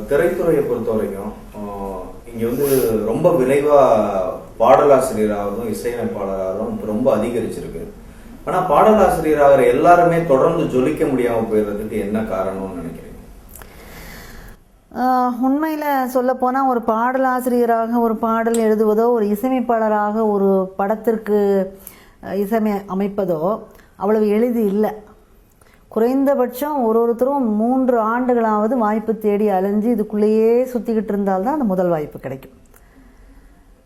திரைத்துறையை பொறுத்த வரைக்கும் இங்கே வந்து ரொம்ப விரைவாக பாடலாசிரியராகவும் இசையமைப்பாளராகவும் ரொம்ப அதிகரிச்சிருக்கு. ஆனால் பாடலாசிரியராகிற எல்லாருமே தொடர்ந்து ஜொலிக்க முடியாமல் போயிடுறதுக்கு என்ன காரணம்னு நினைக்கிறீங்க? உண்மையில் சொல்லப்போனால் ஒரு பாடலாசிரியராக ஒரு பாடல் எழுதுவதோ, ஒரு இசையமைப்பாளராக ஒரு படத்திற்கு இசைமை அமைப்பதோ அவ்வளவு எளிது இல்லை. குறைந்தபட்சம் ஒருத்தரும் 3 ஆண்டுகளாவது வாய்ப்பு தேடி அலைஞ்சு இதுக்குள்ளேயே சுற்றிக்கிட்டு இருந்தால்தான் அந்த முதல் வாய்ப்பு கிடைக்கும்.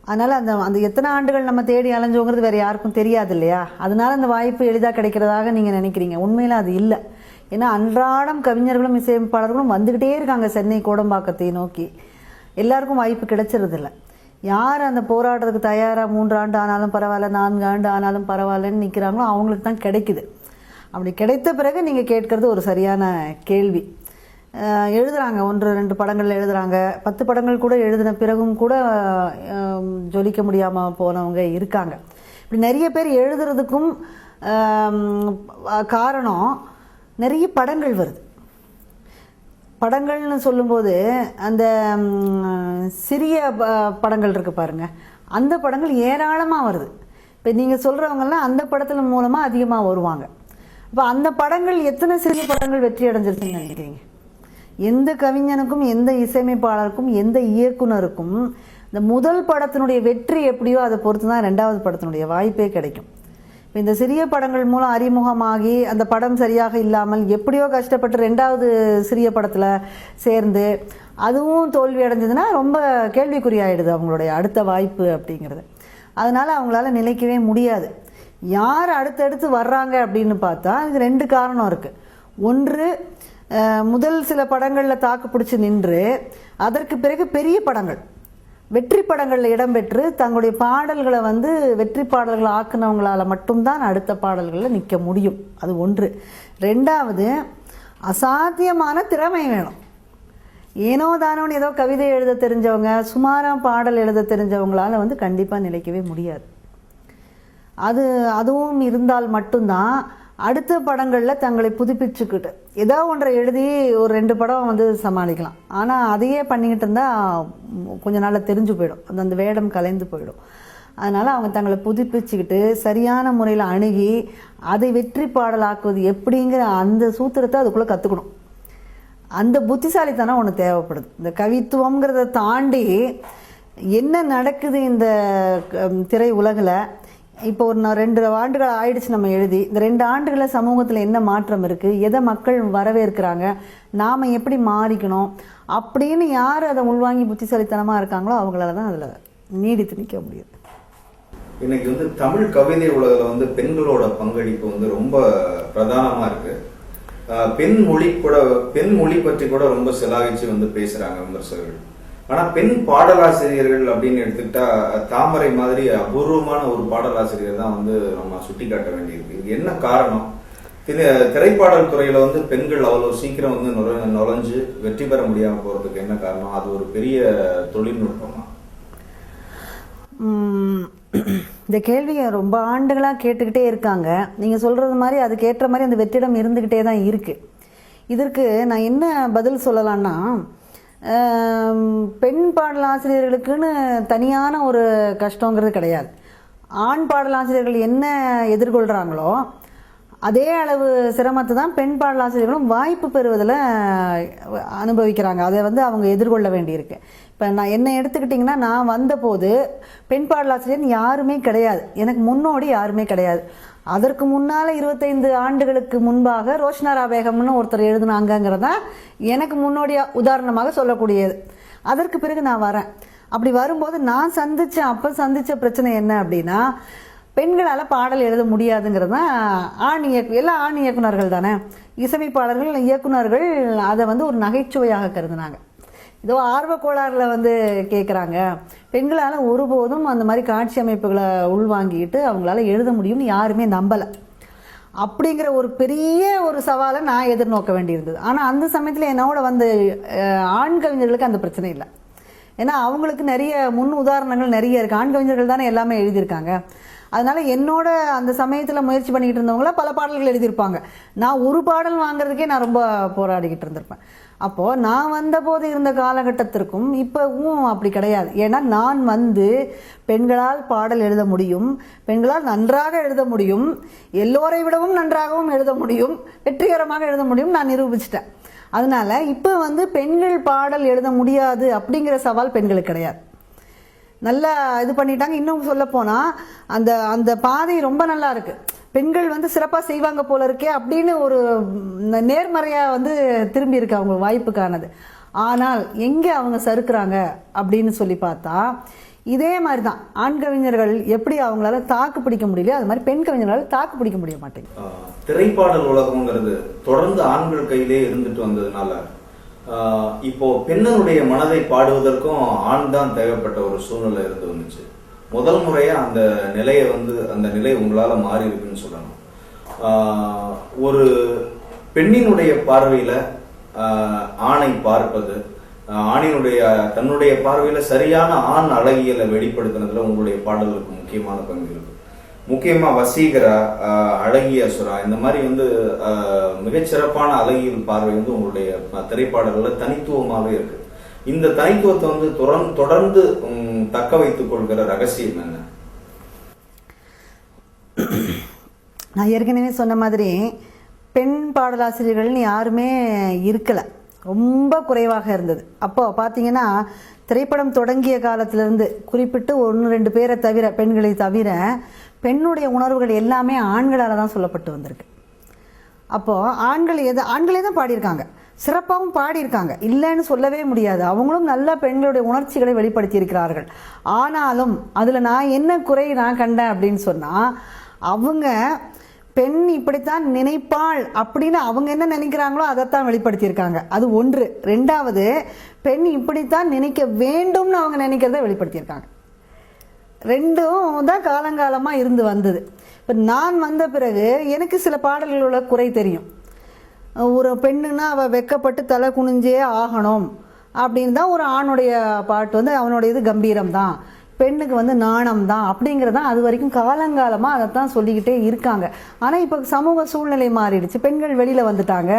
அதனால் அந்த எத்தனை ஆண்டுகள் நம்ம தேடி அலைஞ்சோங்கிறது வேறு யாருக்கும் தெரியாது இல்லையா? அதனால அந்த வாய்ப்பு எளிதாக கிடைக்கிறதாக நீங்கள் நினைக்கிறீங்க. உண்மையில் அது இல்லை. ஏன்னா அன்றாடம் கவிஞர்களும் இசையமைப்பாளர்களும் வந்துக்கிட்டே இருக்காங்க சென்னை கோடம்பாக்கத்தை நோக்கி. எல்லாருக்கும் வாய்ப்பு கிடைச்சிருதில்ல. யார் அந்த போராட்டத்துக்கு தயாராக 3 ஆண்டு ஆனாலும் பரவாயில்ல, 4 ஆண்டு ஆனாலும் பரவாயில்லன்னு நிற்கிறாங்களோ அவங்களுக்கு தான் கிடைக்குது. அப்படி கிடைத்த பிறகு நீங்கள் கேட்கறது ஒரு சரியான கேள்வி. எழுதுகிறாங்க, 1-2 படங்கள் எழுதுகிறாங்க, 10 படங்கள் கூட எழுதின பிறகும் கூட ஜொலிக்க முடியாமல் போனவங்க இருக்காங்க. இப்படி நிறைய பேர் எழுதுறதுக்கும் காரணம் நிறைய படங்கள் வருது. படங்கள்னு சொல்லும்போது அந்த சிறிய படங்கள் இருக்குது பாருங்கள், அந்த படங்கள் ஏராளமாக வருது. இப்போ நீங்கள் சொல்கிறவங்கெல்லாம் அந்த படத்தில் மூலமாக அதிகமாக வருவாங்க. இப்போ அந்த படங்கள் எத்தனை சிறிய படங்கள் வெற்றி அடைஞ்சிருச்சுன்னு நினைக்கிறீங்க? எந்த கவிஞனுக்கும், எந்த இசையமைப்பாளருக்கும், எந்த இயக்குனருக்கும் இந்த முதல் படத்தினுடைய வெற்றி எப்படியோ அதை பொறுத்து தான் 2வது படத்தினுடைய வாய்ப்பே கிடைக்கும். இப்போ இந்த சிறிய படங்கள் மூலம் அறிமுகமாகி அந்த படம் சரியாக இல்லாமல் எப்படியோ கஷ்டப்பட்டு 2வது சிறிய படத்தில் சேர்ந்து அதுவும் தோல்வி அடைஞ்சதுன்னா ரொம்ப கேள்விக்குறியாயிடுது அவங்களுடைய அடுத்த வாய்ப்பு அப்படிங்கிறது. அதனால் அவங்களால நிலைக்கவே முடியாது. யார் அடுத்தடுத்து வர்றாங்க அப்படின்னு பார்த்தா இதுக்கு 2 காரணம் இருக்குது. ஒன்று, முதல் சில படங்களில் தாக்கு பிடிச்சி நின்று அதற்கு பிறகு பெரிய படங்கள், வெற்றி படங்களில் இடம்பெற்று தங்களுடைய பாடல்களை வெற்றி பாடல்களை ஆக்குனவங்களால் மட்டும்தான் அடுத்த பாடல்களில் நிற்க முடியும். அது ஒன்று. 2வது, அசாத்தியமான திறமை வேணும். ஏனோ தானோன்னு ஏதோ கவிதை எழுத தெரிஞ்சவங்க, சுமாராக பாடல் எழுத தெரிஞ்சவங்களால கண்டிப்பாக நிலைக்கவே முடியாது. அதுவும் இருந்தால் மட்டும்தான் அடுத்த படங்களில் தங்களை புதுப்பிச்சுக்கிட்டு ஏதோ ஒன்றை எழுதி ஒரு 2 படம் சமாளிக்கலாம். ஆனால் அதையே பண்ணிக்கிட்டு இருந்தால் கொஞ்ச நாளில் தெரிஞ்சு போயிடும், அந்த வேடம் கலைந்து போயிடும். அதனால் அவங்க தங்களை புதுப்பிச்சுக்கிட்டு சரியான முறையில் அணுகி அதை வெற்றி பாடலாக்குவது எப்படிங்கிற அந்த சூத்திரத்தை அதுக்குள்ளே கற்றுக்கணும். அந்த புத்திசாலித்தனம் ஒன்று தேவைப்படுது. இந்த கவித்துவங்கிறத தாண்டி என்ன நடக்குது இந்த திரை உலகில். இப்போ ஒரு 2 ஆண்டுகள் ஆயிடுச்சு நம்ம எழுதி. இந்த 2 ஆண்டுகளில் சமூகத்தில் என்ன மாற்றம் இருக்குது, எதை மக்கள் வரவேற்கிறாங்க, நாம் எப்படி மாறிக்கணும் அப்படின்னு யார் அதை உள்வாங்கி புத்திசாலித்தனமாக இருக்காங்களோ அவங்களால தான் அதில் நீடித்து நிற்க முடியுது. இன்னைக்கு தமிழ் கவிதை உலகில் பெண்களோட பங்களிப்பு ரொம்ப பிரதானமாக இருக்குது. பெண் மொழி பற்றி கூட ரொம்ப சிலாகிச்சு பேசுகிறாங்க விமர்சகர்கள். ஆனால் பெண் பாடலாசிரியர்கள் அப்படின்னு எடுத்துக்கிட்டா தாமரை மாதிரி அபூர்வமான ஒரு பாடலாசிரியர் தான் நம்ம சுட்டி காட்ட வேண்டியிருக்கு. இது என்ன காரணம்? திரைப்பாடல் துறையில பெண்கள் அவ்வளவு சீக்கிரம் நுழைஞ்சு வெற்றி பெற முடியாம போறதுக்கு என்ன காரணம்? அது ஒரு பெரிய தொழில்நுட்பமா? இந்த கேள்வியை ரொம்ப ஆண்டுகளாக கேட்டுக்கிட்டே இருக்காங்க. நீங்கள் சொல்கிறது மாதிரி அதுக்கேற்ற மாதிரி அந்த வெற்றிடம் இருந்துக்கிட்டே தான் இருக்குது. இதற்கு நான் என்ன பதில் சொல்லலான்னா, பெண் பாடலாசிரியர்களுக்குன்னு தனியான ஒரு கஷ்டங்கிறது கிடையாது. ஆண் பாடலாசிரியர்கள் என்ன எதிர்கொள்கிறாங்களோ அதே அளவு சிரமத்தை தான் பெண் பாடலாசிரியர்களும் வாய்ப்பு பெறுவதில் அனுபவிக்கிறாங்க. அதை அவங்க எதிர்கொள்ள வேண்டியிருக்கு. இப்போ நான் என்ன எடுத்துக்கிட்டிங்கன்னா, நான் வந்தபோது பெண் பாடலாசிரியர் யாருமே கிடையாது, எனக்கு முன்னோடி யாருமே கிடையாது. அதற்கு முன்னால் 25 ஆண்டுகளுக்கு முன்பாக ரோஷனா பேகம்னு ஒருத்தர் எழுதுனாங்கிறத எனக்கு முன்னோடியாக உதாரணமாக சொல்லக்கூடியது. அதற்கு பிறகு நான் வரேன். அப்படி வரும்போது நான் அப்போ சந்தித்த பிரச்சனை என்ன அப்படின்னா, பெண்களால் பாடல் எழுத முடியாதுங்கிறது தான். எல்லா ஆண் இயக்குனர்கள் தானே, இசையமைப்பாளர்கள், இயக்குனர்கள் அதை ஒரு நகைச்சுவையாக கருதுனாங்க. ஏதோ ஆர்வ கோளாறில் கேட்குறாங்க. பெண்களால் ஒருபோதும் அந்த மாதிரி காட்சி அமைப்புகளை உள்வாங்கிட்டு அவங்களால எழுத முடியும்னு யாருமே நம்பலை. அப்படிங்கிற ஒரு பெரிய ஒரு சவாலை நான் எதிர்நோக்க வேண்டியிருந்தது. ஆனால் அந்த சமயத்தில் என்னோட ஆண் கவிஞர்களுக்கு அந்த பிரச்சனை இல்லை. ஏன்னா அவங்களுக்கு நிறைய முன் உதாரணங்கள் நிறைய இருக்குது. ஆண் கவிஞர்கள் தானே எல்லாமே எழுதியிருக்காங்க. அதனால என்னோட அந்த சமயத்தில் முயற்சி பண்ணிக்கிட்டு இருந்தவங்கள பல பாடல்கள் எழுதியிருப்பாங்க. நான் ஒரு பாடல் வாங்குறதுக்கே நான் ரொம்ப போராடிக்கிட்டு இருந்திருப்பேன். அப்போது நான் வந்தபோது இருந்த காலகட்டத்திற்கும் இப்போவும் அப்படி கிடையாது. ஏன்னா நான் வந்து பெண்களால் பாடல் எழுத முடியும், பெண்களால் நன்றாக எழுத முடியும், எல்லோரை விடவும் நன்றாகவும் எழுத முடியும், வெற்றிகரமாக எழுத முடியும், நான் நிரூபிச்சிட்டேன். அதனால இப்போ வந்து பெண்கள் பாடல் எழுத முடியாது அப்படிங்கிற சவால் பெண்களுக்கு கிடையாது. நல்லா இது பண்ணிட்டாங்க. இன்னும் சொல்ல போனால் அந்த அந்த பாதை ரொம்ப நல்லா இருக்கு. பெண்கள் வந்து சிறப்பாக செய்வாங்க போல இருக்கே அப்படின்னு ஒரு நேர்மறையாக வந்து திரும்பி இருக்கு அவங்க வாய்ப்புக்கானது. ஆனால் எங்கே அவங்க சறுக்குறாங்க அப்படின்னு சொல்லி பார்த்தா இதே மாதிரி தான் ஆண் கவிஞர்கள் எப்படி அவங்களால தாக்கு பிடிக்க முடியல, அது மாதிரி பெண் கவிஞர்களால் தாக்கு பிடிக்க முடிய மாட்டேங்குது. திரைப்பாடல் உலகம்ங்கிறது தொடர்ந்து ஆண்கள் கையிலே இருந்துட்டு வந்ததுனால இப்போ பெண்ணுடைய மனதை பாடுவதற்கும் ஆண் தான் தேவைப்பட்ட ஒரு சூழ்நிலை இருந்து வந்துச்சு. முதல் முறையா அந்த நிலையை வந்து அந்த நிலை உங்களால மாறி இருக்குன்னு சொல்லணும். ஒரு பெண்ணினுடைய பார்வையில ஆணை பார்ப்பது, ஆணினுடைய தன்னுடைய பார்வையில சரியான ஆண் அழகியலை வெளிப்படுத்தினதுல உங்களுடைய பாடல்களுக்கு முக்கியமான பங்கு இருக்கு. முக்கியமா வசீகரா, அழகிய சுறா, இந்த மாதிரி வந்து மிகச்சிறப்பான அழகியல் பார்வை வந்து உங்களுடைய திரைப்பாடல்கள்ல தனித்துவமாகவே இருக்கு. இந்த தனித்துவத்தை வந்து தொடர்ந்து தக்க வைத்துக் கொள்கிற ரகசியம் என்ன? நான் ஏற்கனவே சொன்ன மாதிரி பெண் பாடலாசிரியர்கள்னு யாருமே இருக்கலை, ரொம்ப குறைவாக இருந்தது. அப்போ பார்த்தீங்கன்னா திரைப்படம் தொடங்கிய காலத்திலிருந்து குறிப்பிட்டு 1-2 பேரை தவிர, பெண்களை தவிர, பெண்ணுடைய உணர்வுகள் எல்லாமே ஆண்களால் தான் சொல்லப்பட்டு வந்திருக்கு. அப்போது ஆண்களே தான் பாடியிருக்காங்க, சிறப்பாகவும் பாடியிருக்காங்க, இல்லைன்னு சொல்லவே முடியாது. அவங்களும் நல்ல பெண்களுடைய உணர்ச்சிகளை வெளிப்படுத்தியிருக்கிறார்கள். ஆனாலும் அதில் நான் என்ன குறை நான் கண்டேன் அப்படின்னு சொன்னால், அவங்க பெண் இப்படித்தான் நினைப்பாள் அப்படின்னு அவங்க என்ன நினைக்கிறாங்களோ அதைத்தான் வெளிப்படுத்தியிருக்காங்க. அது ஒன்று. ரெண்டாவது, பெண் இப்படித்தான் நினைக்க வேண்டும்னு அவங்க நினைக்கிறத வெளிப்படுத்தியிருக்காங்க. ரெண்டும் தான் காலங்காலமாக இருந்து வந்தது. இப்போ நான் வந்த பிறகு எனக்கு சில பாடல்களோட குறை தெரியும். ஒரு பெண்ணுன்னா அவள் வெக்கப்பட்டு தலை குனிஞ்சே ஆகணும் அப்படின்னு தான் ஒரு ஆணுடைய பாட்டு வந்து அவனுடைய இது கம்பீரம் தான், பெண்ணுக்கு வந்து நாணம் தான் அப்படிங்கிறதான் அது வரைக்கும் காலங்காலமாக அதைத்தான் சொல்லிக்கிட்டே இருக்காங்க. ஆனால் இப்போ சமூக சூழ்நிலை மாறிடுச்சு, பெண்கள் வெளியில் வந்துட்டாங்க.